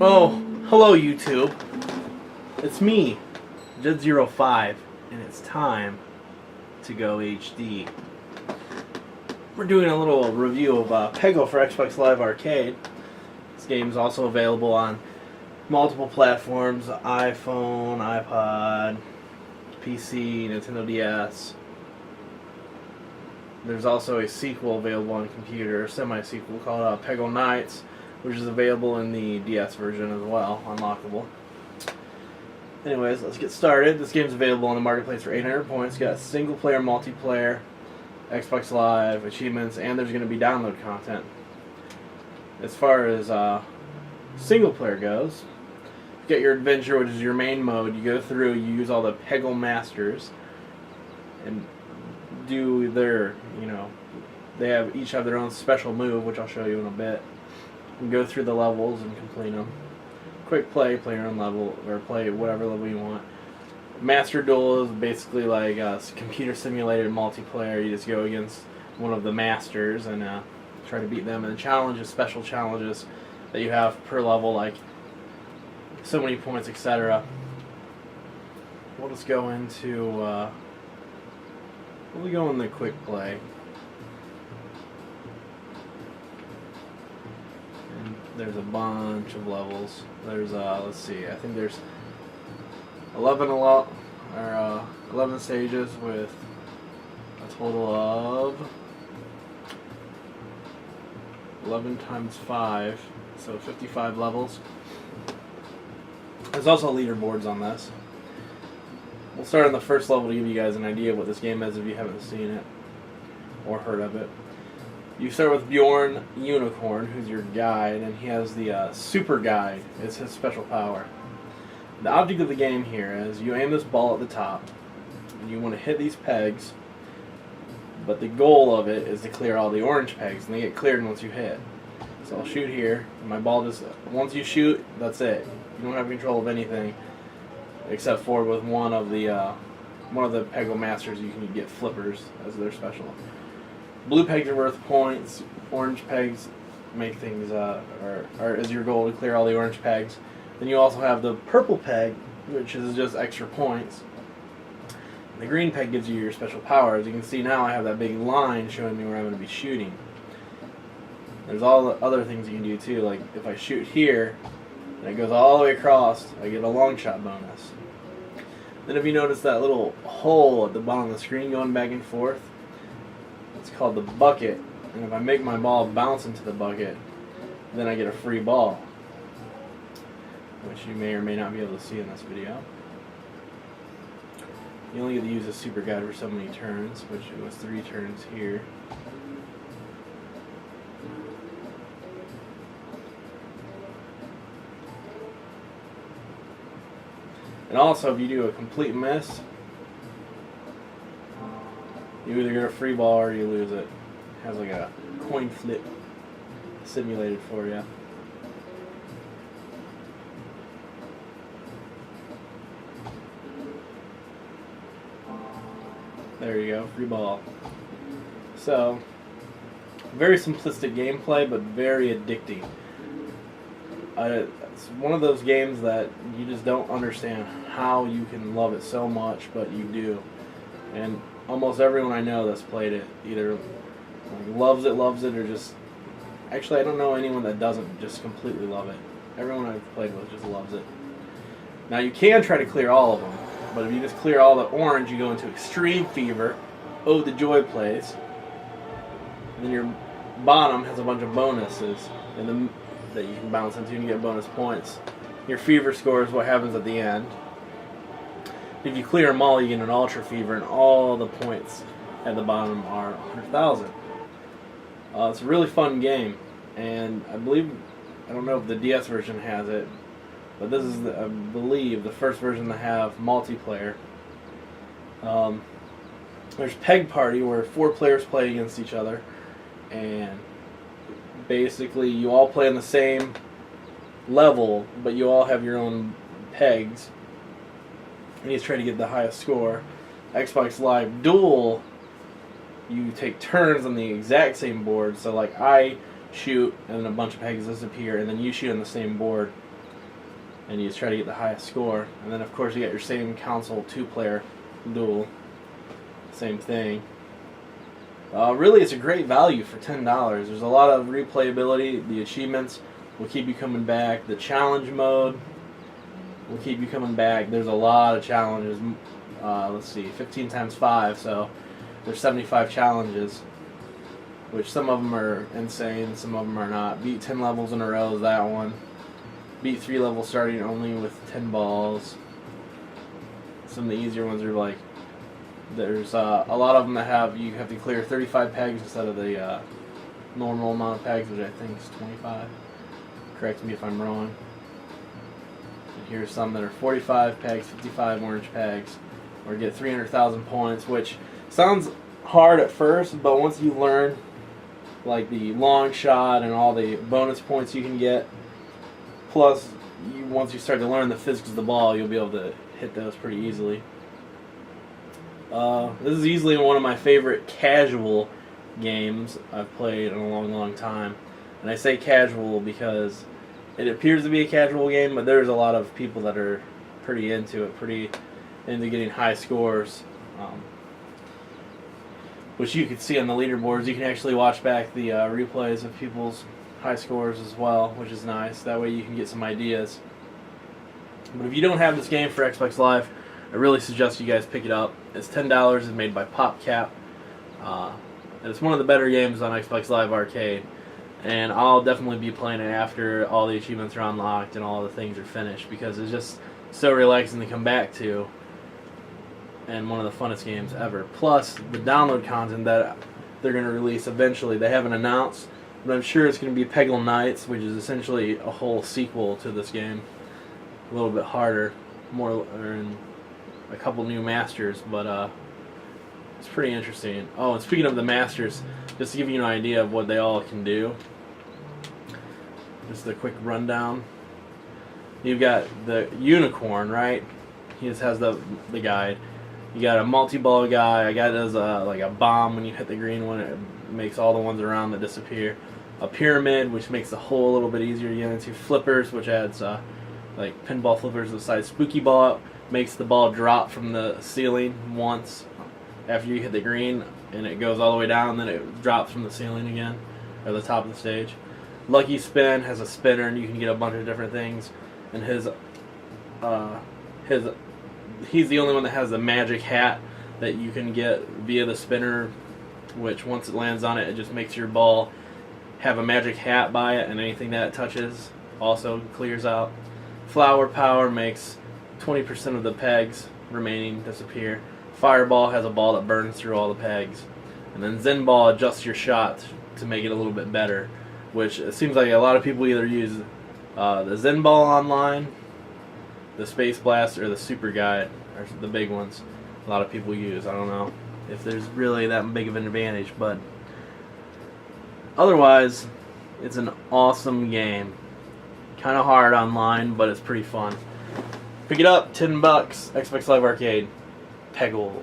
Oh, hello YouTube. It's me, Jed05, and it's time to go HD. We're doing a little review of Peggle for Xbox Live Arcade. This game is also available on multiple platforms: iPhone, iPod, PC, Nintendo DS. There's also a sequel available on computer, a semi-sequel called Peggle Nights, which is available in the DS version as well, unlockable. Anyways, let's get started. This game's available on the marketplace for 800 points. Got single-player, multiplayer, Xbox Live, achievements, and there's going to be download content. As far as single-player goes, you get your adventure, which is your main mode. You go through, you use all the Peggle Masters, and do their, they each have their own special move, which I'll show you in a bit. And go through the levels and complete them. Quick play your own level, or play whatever level you want. Master Duel is basically like a computer simulated multiplayer. You just go against one of the masters and try to beat them. And the challenges, special challenges that you have per level, like so many points, etc. We'll just go into, we'll go in the quick play. There's a bunch of levels. There's let's see, I think there's 11 stages with a total of 11 times 5, so 55 levels. There's also leaderboards on this. We'll start on the first level to give you guys an idea of what this game is if you haven't seen it or heard of it. You start with Bjorn Unicorn, who's your guide, and he has the Super Guide. It's his special power. The object of the game here is you aim this ball at the top, and you want to hit these pegs, but the goal of it is to clear all the orange pegs, and they get cleared once you hit. So I'll shoot here, and my ball just, once you shoot, that's it. You don't have control of anything, except for with one of the Peggle Masters, you can get flippers as their special. Blue pegs are worth points. Orange pegs make things, or is your goal to clear all the orange pegs. Then you also have the purple peg, which is just extra points. And the green peg gives you your special power. As you can see now, I have that big line showing me where I'm going to be shooting. There's all the other things you can do too, like if I shoot here, and it goes all the way across, I get a long shot bonus. Then if you notice that little hole at the bottom of the screen going back and forth, it's called the bucket, and if I make my ball bounce into the bucket, then I get a free ball, which you may or may not be able to see in this video. You only get to use a Super Guide for so many turns, which it was 3 turns here. And also, if you do a complete miss, you either get a free ball or you lose it. It has like a coin flip simulated for you. There you go, free ball. So, very simplistic gameplay, but very addicting. It's one of those games that you just don't understand how you can love it so much, but you do. And almost everyone I know that's played it either loves it, or just... Actually, I don't know anyone that doesn't just completely love it. Everyone I've played with just loves it. Now, you can try to clear all of them, but if you just clear all the orange, you go into Extreme Fever, Ode to Joy plays, and then your bottom has a bunch of bonuses that you can bounce into and you get bonus points. Your Fever score is what happens at the end. If you clear them all, you get an Ultra Fever, and all the points at the bottom are 100,000. It's a really fun game, and I don't know if the DS version has it, but this is, I believe, the first version to have multiplayer. There's Peg Party, where 4 players play against each other, and basically you all play on the same level, but you all have your own pegs, and you try to get the highest score. Xbox Live Duel, you take turns on the exact same board, so like I shoot and a bunch of pegs disappear, and then you shoot on the same board. and you just try to get the highest score. And then of course you got your same console 2-player duel, same thing. Really, it's a great value for $10. There's a lot of replayability. The achievements will keep you coming back. The challenge mode will keep you coming back. There's a lot of challenges. Let's see, 15 times 5, so there's 75 challenges, which some of them are insane, some of them are not. Beat 10 levels in a row is that one. Beat 3 levels starting only with 10 balls. Some of the easier ones are like, there's a lot of them that you have to clear 35 pegs instead of the normal amount of pegs, which I think is 25. Correct me if I'm wrong. And here's some that are 45 pegs, 55 orange pegs, or get 300,000 points, which sounds hard at first, but once you learn like the long shot and all the bonus points you can get, plus once you start to learn the physics of the ball, you'll be able to hit those pretty easily. This is easily one of my favorite casual games I've played in a long time. And I say casual because it appears to be a casual game, but there's a lot of people that are pretty into it, pretty into getting high scores, which you can see on the leaderboards. You can actually watch back the replays of people's high scores as well, which is nice. That way you can get some ideas. But if you don't have this game for Xbox Live, I really suggest you guys pick it up. It's $10. It's made by PopCap. And it's one of the better games on Xbox Live Arcade. And I'll definitely be playing it after all the achievements are unlocked and all the things are finished, because it's just so relaxing to come back to, and one of the funnest games ever. Plus, the download content that they're going to release eventually, they haven't announced, but I'm sure it's going to be Peggle Nights, which is essentially a whole sequel to this game. A little bit harder, and a couple new masters, but it's pretty interesting. Oh, and speaking of the masters, just to give you an idea of what they all can do, just a quick rundown. You've got the unicorn, right? He just has the guide. You got a multi-ball guy. A guy does like a bomb when you hit the green one. It makes all the ones around that disappear. A pyramid, which makes the hole a little bit easier to get into. Flippers, which adds like pinball flippers to the side. Spooky ball makes the ball drop from the ceiling once after you hit the green, and it goes all the way down, and then it drops from the ceiling again, or the top of the stage. Lucky Spin has a spinner, and you can get a bunch of different things. And he's the only one that has the magic hat that you can get via the spinner, which once it lands on it, it just makes your ball have a magic hat by it, and anything that it touches also clears out. Flower Power makes 20% of the pegs remaining disappear. Fireball has a ball that burns through all the pegs. And then Zen Ball adjusts your shot to make it a little bit better, which it seems like a lot of people either use the Zen Ball online, the Space Blast, or the Super Guide, are the big ones a lot of people use. I don't know if there's really that big of an advantage, but otherwise, it's an awesome game. Kind of hard online, but it's pretty fun. Pick it up, $10, Xbox Live Arcade, Peggle.